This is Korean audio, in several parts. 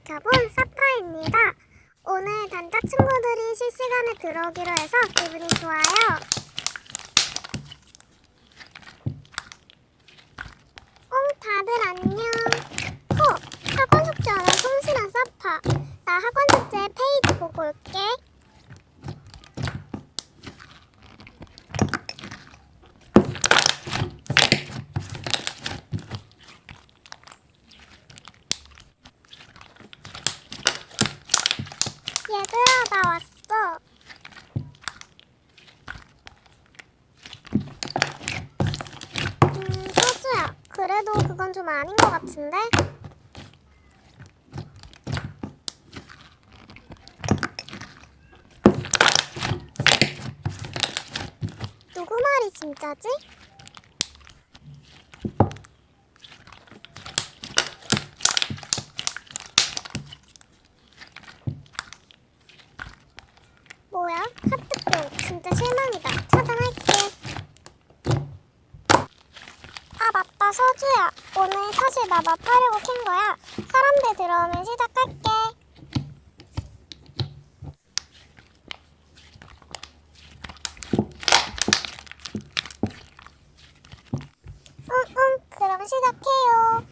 지켜본 사파입니다. 오늘 단짝 친구들이 실시간에 들어오기로 해서 기분이 좋아요. 다들 안녕. 학원 숙제하는 성실한 사파. 나 학원 숙제 페이지 보고 올게. 얘들아, 나 왔어. 서주야, 그래도 그건 좀 아닌 것 같은데? 누구 말이 진짜지? 뭐야? 하트병 진짜 실망이다. 차단할게. 아 맞다, 서주야. 오늘 사실 나 마파려고 캔 거야. 사람들 들어오면 시작할게. 그럼 시작해요.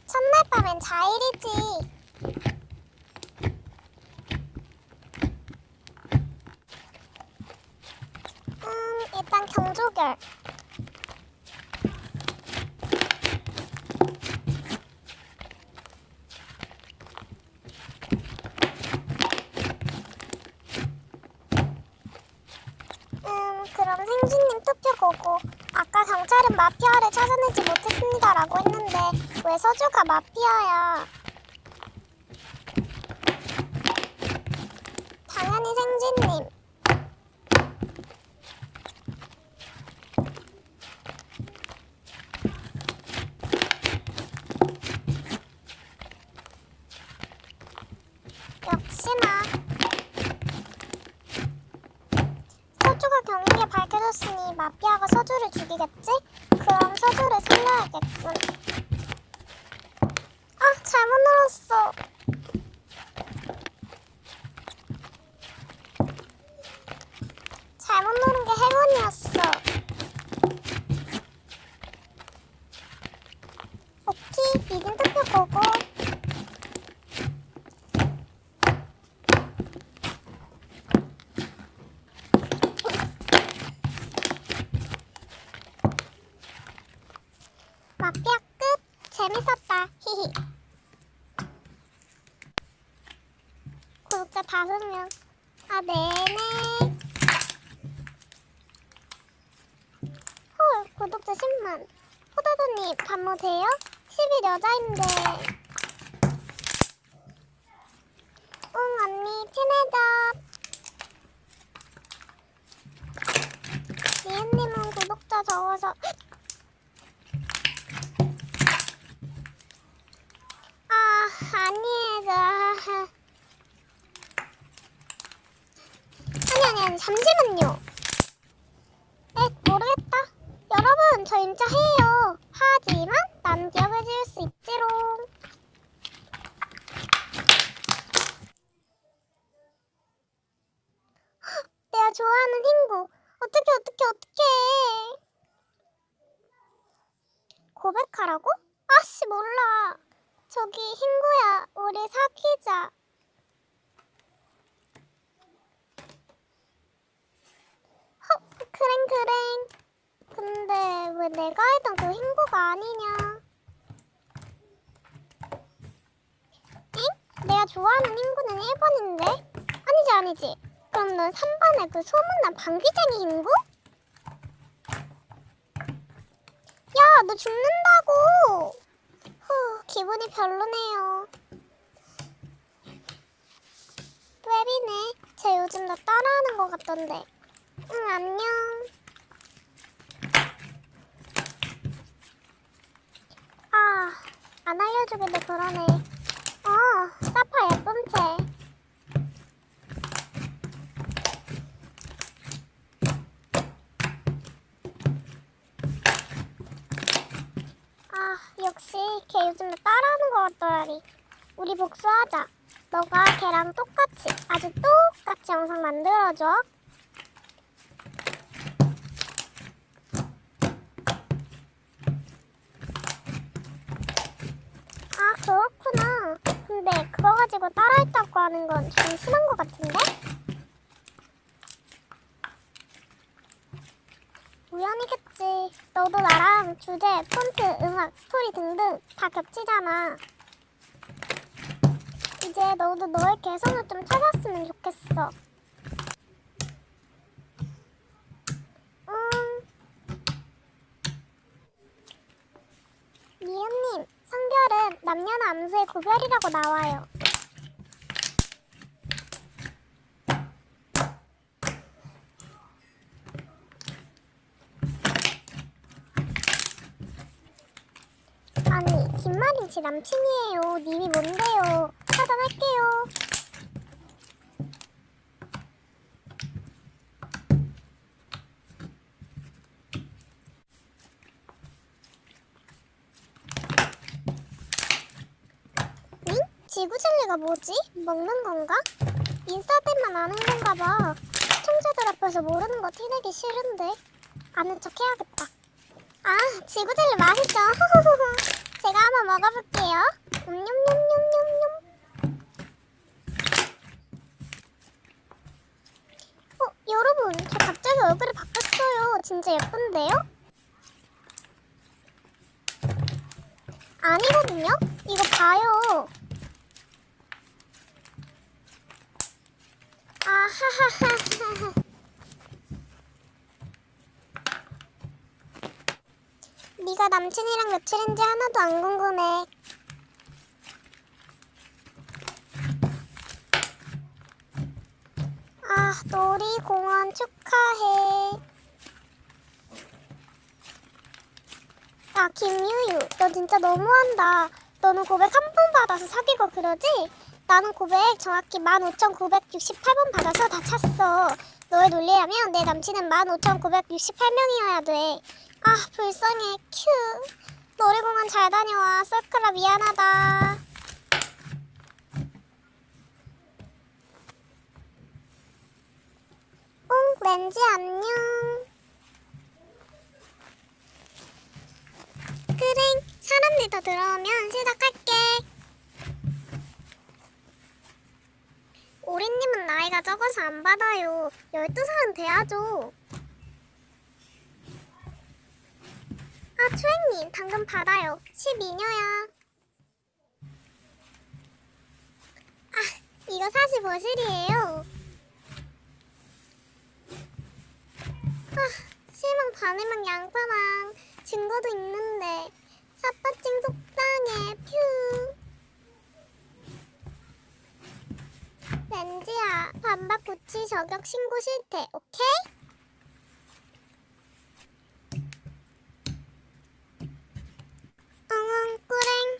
첫날 밤엔 자일이지. 일단 경조결. 그럼 생주님 투표 보고 아까 경찰은 마피아를 찾아내지 못했습니다라고 했는데 왜 서주가 마피아야? 당연히 생주님. 역시나. 서주가 경위에 밝혀졌으니 마피아가 서주를 죽이겠지? 그럼 서주를 살려야겠군. 아, 잘못 눌렀어. 잘못 누른 게 행운이었어. 오키, 믿음 투표 보고. 마피아 끝! 재밌었다. 히히. 구독자 5명. 아, 네네. 헐, 구독자 10만. 호다다님, 반모 돼요? 10일 여자인데. 언니, 친해져. 지은님은 구독자 적어서. 아니에요. 아니, 잠시만요. 네, 모르겠다. 여러분, 저 임자해요. 하지만 난 기억을 지을 수 있지롱. 내가 좋아하는 흰구. 어떡해. 고백하라고? 아씨, 몰라. 저기 흰구야, 우리 사귀자. 그랭. 근데 왜 내가 알던 그 흰구가 아니냐? 엥? 내가 좋아하는 흰구는 1번인데? 아니지. 그럼 넌 3번에 그 소문난 방귀쟁이 흰구? 야, 너 죽는다고! 기분이 별로네요. 웹이네. 쟤 요즘 나 따라하는 것 같던데. 안녕. 안 알려주기도 그러네. 사파 예쁜 채. 역시 걔 요즘 나 따라하는 것 같더라니. 우리 복수하자. 너가 걔랑 똑같이, 아주 똑같이 영상 만들어줘. 아, 그렇구나. 근데 그거 가지고 따라했다고 하는 건 좀 심한 것 같은데? 우연이겠지. 너도 나랑 주제, 폰트, 음악, 스토리 등등 다 겹치잖아. 이제 너도 너의 개성을 좀 찾았으면 좋겠어. 미연님, 성별은 남녀나 암수의 구별이라고 나와요. 아니, 김마린 제 남친이에요. 님이 뭔데요? 차단할게요. 응? 지구젤리가 뭐지? 먹는 건가? 인싸들만 아는 건가 봐. 시청자들 앞에서 모르는 거 티내기 싫은데. 아는 척 해야겠다. 아, 지구젤리 맛있죠? 제가 한번 먹어볼게요. 냠냠냠냠냠. 여러분, 저 갑자기 얼굴이 바뀌었어요. 진짜 예쁜데요? 아니거든요? 이거 봐요. 아하하하하. 네가 남친이랑 며칠인지 하나도 안 궁금해. 아, 놀이공원 축하해. 야, 김유유, 너 진짜 너무한다. 너는 고백 한 번 받아서 사귀고 그러지? 나는 고백 정확히 15,968번 받아서 다 찼어. 너의 논리라면 내 남친은 15,968명이어야 돼. 아, 불쌍해. 큐. 놀이공원 잘 다녀와. 썰크라 미안하다. 렌지 안녕. 그래, 사람들 더 들어오면 시작할게. 오리님은 나이가 적어서 안 받아요. 12살은 돼야죠. 아, 초행님 당근 받아요. 12녀야. 아, 이거 사실 거실이에요. 아, 실망 반해망 양파망. 증거도 있는데. 사빠찡 속상해. 퓨. 렌지야, 반박 구치 저격 신고 실태. 오케이? 꾸랭.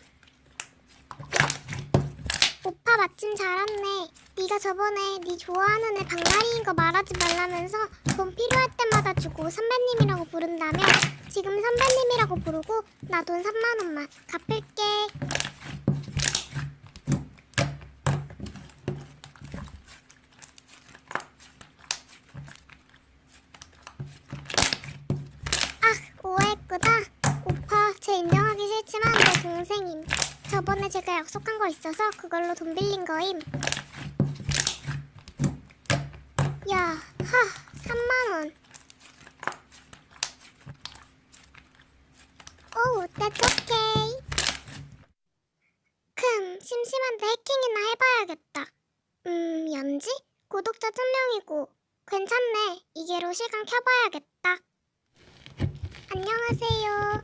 오빠 마침 잘 왔네. 네가 저번에 네 좋아하는 애 방갈이인 거 말하지 말라면서 돈 필요할 때마다 주고 선배님이라고 부른다며. 지금 선배님이라고 부르고 나 돈 3만 원만 갚을게. 아, 오해했구나. 오빠, 쟤 인정하기 싫지만 내 동생임. 저번에 제가 약속한 거 있어서 그걸로 돈 빌린 거임. 야, 3만 원. 오, that's okay. 심심한데 해킹이나 해봐야겠다. 연지? 구독자 1000명이고 괜찮네. 이게로 시간 켜봐야겠다. 안녕하세요.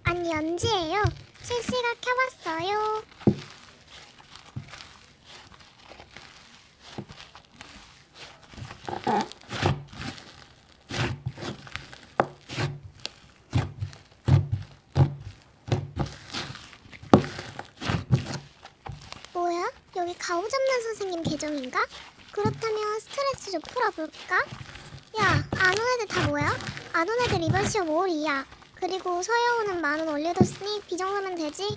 아니 연지예요. 실시간 켜봤어요. 뭐야? 여기 가오 잡는 선생님 계정인가? 그렇다면 스트레스 좀 풀어볼까? 야, 안 온 애들 다 뭐야? 안 온 애들 이번 시험 5월 2야. 그리고 서여우는 10,000원 올려뒀으니 비 정도면 되지?